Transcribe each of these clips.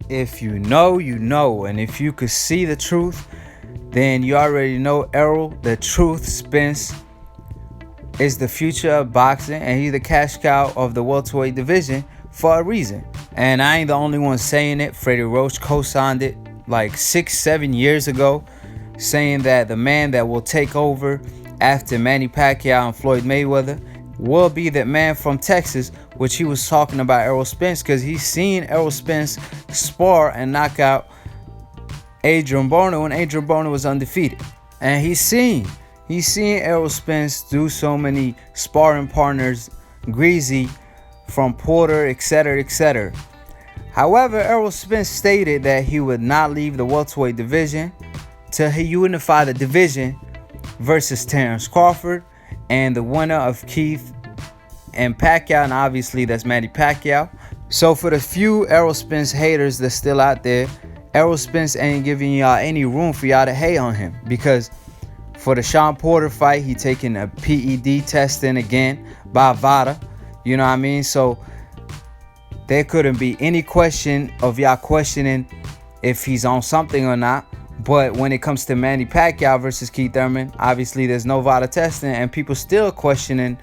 If you know, you know. And if you could see the truth, then you already know Errol, the truth, Spence, is the future of boxing. And he's the cash cow of the welterweight division for a reason. And I ain't the only one saying it. Freddie Roach co-signed it like 6-7 years ago, saying that the man that will take over after Manny Pacquiao and Floyd Mayweather will be that man from Texas, which he was talking about Errol Spence, because he's seen Errol Spence spar and knock out Adrian Broner when Adrian Broner was undefeated. And he's seen Errol Spence do so many sparring partners, Greasy, from Porter, etc., etc. However, Errol Spence stated that he would not leave the welterweight division till he unified the division versus Terence Crawford and the winner of Keith and Pacquiao, and obviously that's Manny Pacquiao. So for the few Errol Spence haters that's still out there, Errol Spence ain't giving y'all any room for y'all to hate on him, because for the Sean Porter fight, he taking a PED testing again by VADA. You know what I mean? So there couldn't be any question of y'all questioning if he's on something or not. But when it comes to Manny Pacquiao versus Keith Thurman, obviously there's no VADA testing, and people still questioning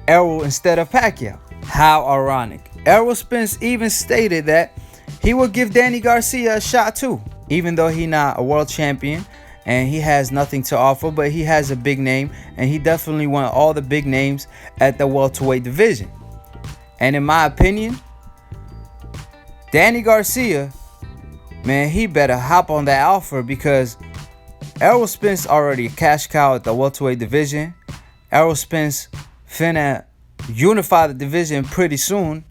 Errol instead of Pacquiao. How ironic. Errol Spence even stated that he will give Danny Garcia a shot too, even though he's not a world champion and he has nothing to offer, but he has a big name, and he definitely won all the big names at the welterweight division. And in my opinion, Danny Garcia, man, he better hop on that offer, because Errol Spence already a cash cow at the welterweight division. Errol Spence finna unify the division pretty soon.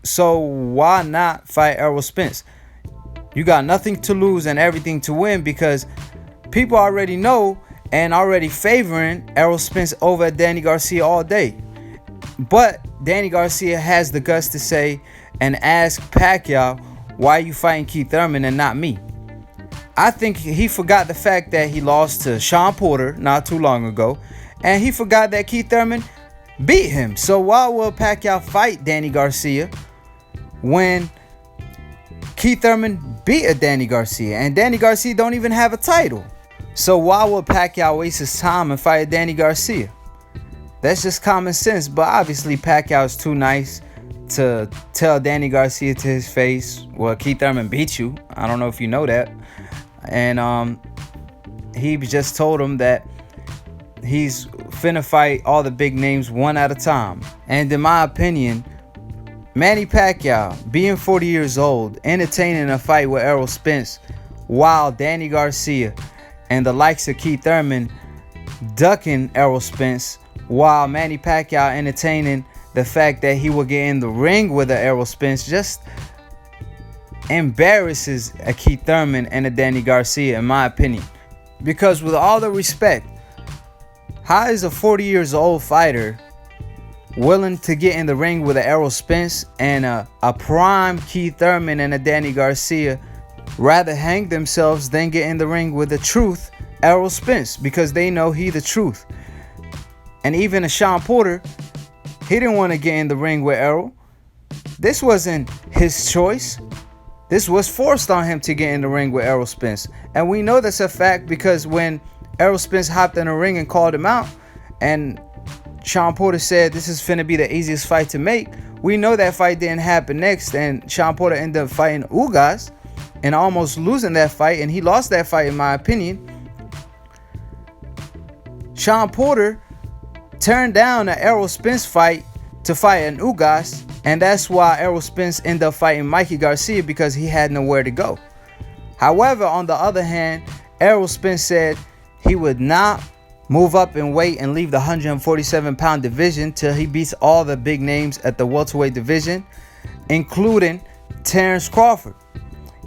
So why not fight Errol Spence? You got nothing to lose and everything to win, because people already know and already favoring Errol Spence over Danny Garcia all day. But Danny Garcia has the guts to say and ask Pacquiao, why are you fighting Keith Thurman and not me? I think he forgot the fact that he lost to Sean Porter not too long ago, and he forgot that Keith Thurman beat him. So why will Pacquiao fight Danny Garcia when Keith Thurman beat a Danny Garcia, and Danny Garcia don't even have a title? So why would Pacquiao waste his time and fight Danny Garcia? That's just common sense. But obviously Pacquiao is too nice to tell Danny Garcia to his face, well, Keith Thurman beat you. I don't know if you know that. And he just told him that he's finna fight all the big names one at a time. And in my opinion, Manny Pacquiao, being 40 years old, entertaining a fight with Errol Spence, while Danny Garcia and the likes of Keith Thurman ducking Errol Spence, while Manny Pacquiao entertaining the fact that he will get in the ring with Errol Spence, just embarrasses a Keith Thurman and a Danny Garcia, in my opinion. Because with all the respect, how is a 40 years old fighter willing to get in the ring with Errol Spence and a prime Keith Thurman and a Danny Garcia rather hang themselves than get in the ring with the truth, Errol Spence, because they know he the truth? And even a Sean Porter, he didn't want to get in the ring with Errol. This wasn't his choice. This was forced on him to get in the ring with Errol Spence. And we know that's a fact, because when Errol Spence hopped in the ring and called him out, and Sean Porter said this is finna be the easiest fight to make, we know that fight didn't happen next, and Sean Porter ended up fighting Ugas and almost losing that fight, and he lost that fight in my opinion. Sean Porter turned down an Errol Spence fight to fight an Ugas, and that's why Errol Spence ended up fighting Mikey Garcia, because he had nowhere to go. However, on the other hand, Errol Spence said he would not move up in weight and leave the 147-pound division till he beats all the big names at the welterweight division, including Terence Crawford.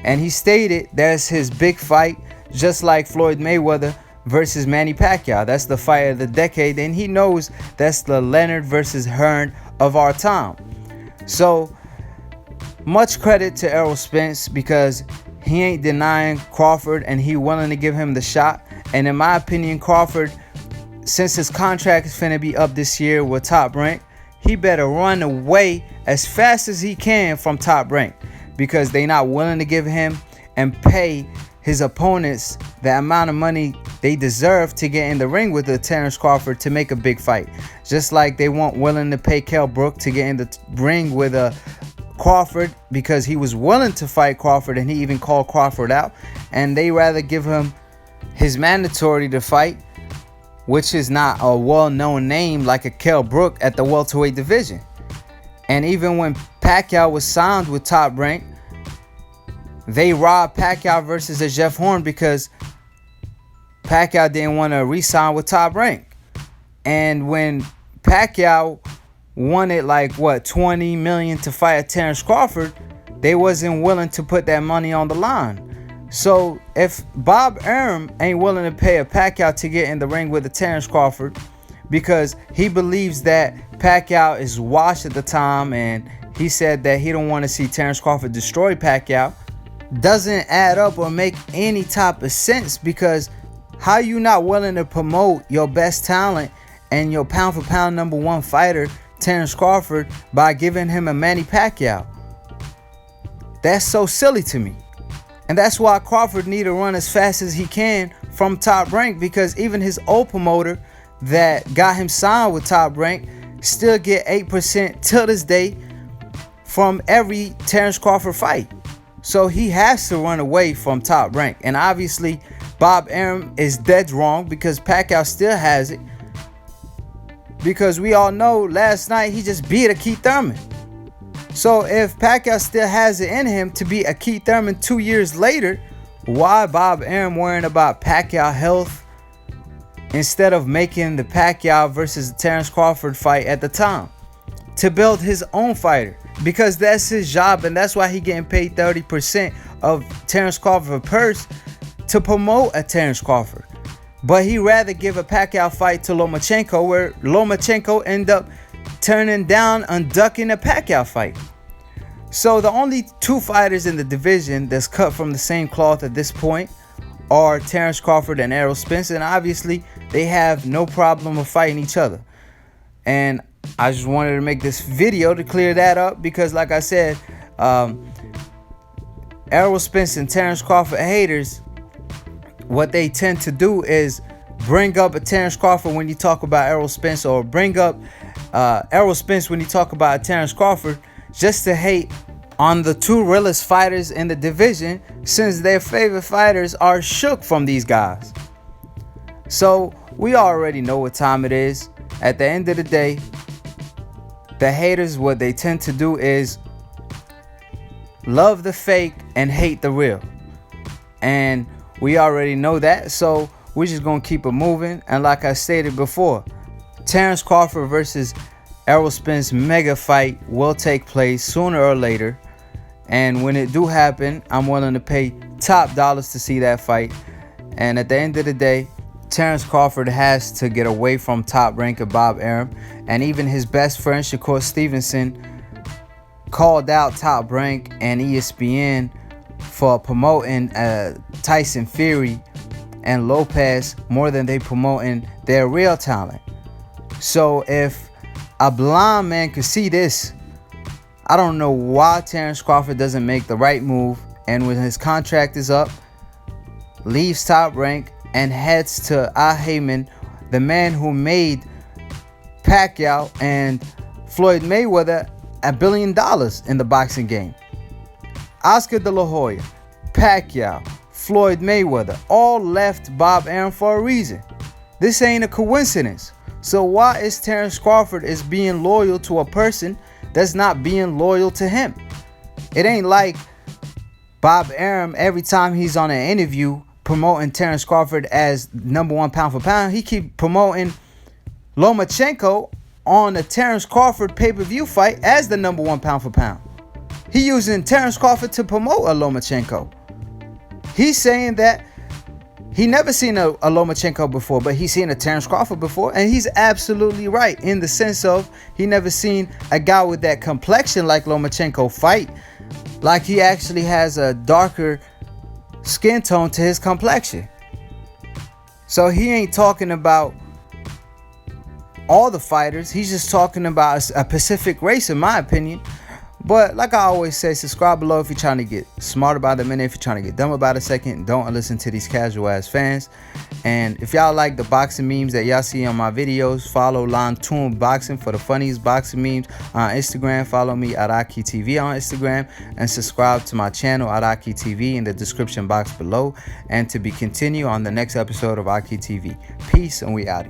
And he stated that's his big fight, just like Floyd Mayweather versus Manny Pacquiao. That's the fight of the decade, and he knows that's the Leonard versus Hearn of our time. So much credit to Errol Spence, because he ain't denying Crawford and he willing to give him the shot. And in my opinion, Crawford, since his contract is finna be up this year with Top Rank, he better run away as fast as he can from Top Rank. because they're not willing to give him and pay his opponents the amount of money they deserve to get in the ring with the Terence Crawford to make a big fight. Just like they weren't willing to pay Kell Brook to get in the ring with a Crawford because he was willing to fight Crawford, and he even called Crawford out, and they rather give him his mandatory to fight, which is not a well-known name like a Kell Brook at the welterweight division. And even when Pacquiao was signed with Top Rank, they robbed Pacquiao versus a Jeff Horn because Pacquiao didn't want to re-sign with Top Rank. And when Pacquiao wanted like what, 20 million to fight a Terence Crawford, they wasn't willing to put that money on the line. So if Bob Arum ain't willing to pay a Pacquiao to get in the ring with a Terence Crawford because he believes that Pacquiao is washed at the time, and he said that he don't want to see Terence Crawford destroy Pacquiao, doesn't add up or make any type of sense, because how you not willing to promote your best talent and your pound for pound number one fighter Terence Crawford by giving him a Manny Pacquiao? That's so silly to me. And that's why Crawford need to run as fast as he can from Top Rank, because even his old promoter that got him signed with Top Rank still get 8% till this day from every Terence Crawford fight. So he has to run away from Top Rank. And obviously Bob Arum is dead wrong, because Pacquiao still has it. Because we all know last night he just beat a Keith Thurman. So if Pacquiao still has it in him to be a Keith Thurman 2 years later, why Bob Arum worrying about Pacquiao health instead of making the Pacquiao versus the Terence Crawford fight at the time to build his own fighter? Because that's his job, and that's why he getting paid 30% of Terence Crawford purse to promote a Terence Crawford. But he rather give a Pacquiao fight to Lomachenko, where Lomachenko end up turning down and ducking a Pacquiao fight. So the only two fighters in the division that's cut from the same cloth at this point are Terence Crawford and Errol Spence, and obviously they have no problem of fighting each other. And I just wanted to make this video to clear that up, because like I said, Errol Spence and Terence Crawford haters, what they tend to do is bring up a Terence Crawford when you talk about Errol Spence, or bring up Errol Spence when you talk about Terence Crawford, just to hate on the two realest fighters in the division, since their favorite fighters are shook from these guys. So we already know what time it is. At the end of the day, the haters, what they tend to do is love the fake and hate the real. And we already know that, so we're just going to keep it moving. And like I stated before, Terence Crawford versus Errol Spence mega fight will take place sooner or later. And when it do happen, I'm willing to pay top dollars to see that fight. And at the end of the day, Terence Crawford has to get away from Top Rank of Bob Arum. And even his best friend, Shakur Stevenson, called out Top Rank and ESPN for promoting Tyson Fury and Lopez more than they promoting their real talent. So if a blind man could see this, I don't know why Terence Crawford doesn't make the right move, and when his contract is up, leaves Top Rank and heads to Al Heyman, the man who made Pacquiao and Floyd Mayweather $1 billion in the boxing game. Oscar De La Hoya, Pacquiao, Floyd Mayweather all left Bob Arum for a reason. This ain't a coincidence. So why is Terence Crawford is being loyal to a person that's not being loyal to him? It ain't like Bob Arum, every time he's on an interview promoting Terence Crawford as number one pound for pound, he keep promoting Lomachenko on a Terence Crawford pay-per-view fight as the number one pound for pound. He using Terence Crawford to promote a Lomachenko. He's saying that he never seen a Lomachenko before, but he's seen a Terence Crawford before, and he's absolutely right in the sense of he never seen a guy with that complexion like Lomachenko fight. Like he actually has a darker skin tone to his complexion. So he ain't talking about all the fighters. He's just talking about a Pacific race, in my opinion. But like I always say, subscribe below if you're trying to get smart about a minute. If you're trying to get dumb about a second, don't listen to these casual ass fans. And if y'all like the boxing memes that y'all see on my videos, follow Lantoon Boxing for the funniest boxing memes on Instagram. Follow me at Aki TV on Instagram, and subscribe to my channel at Aki TV in the description box below. And to be continued on the next episode of Aki TV. Peace, and we out.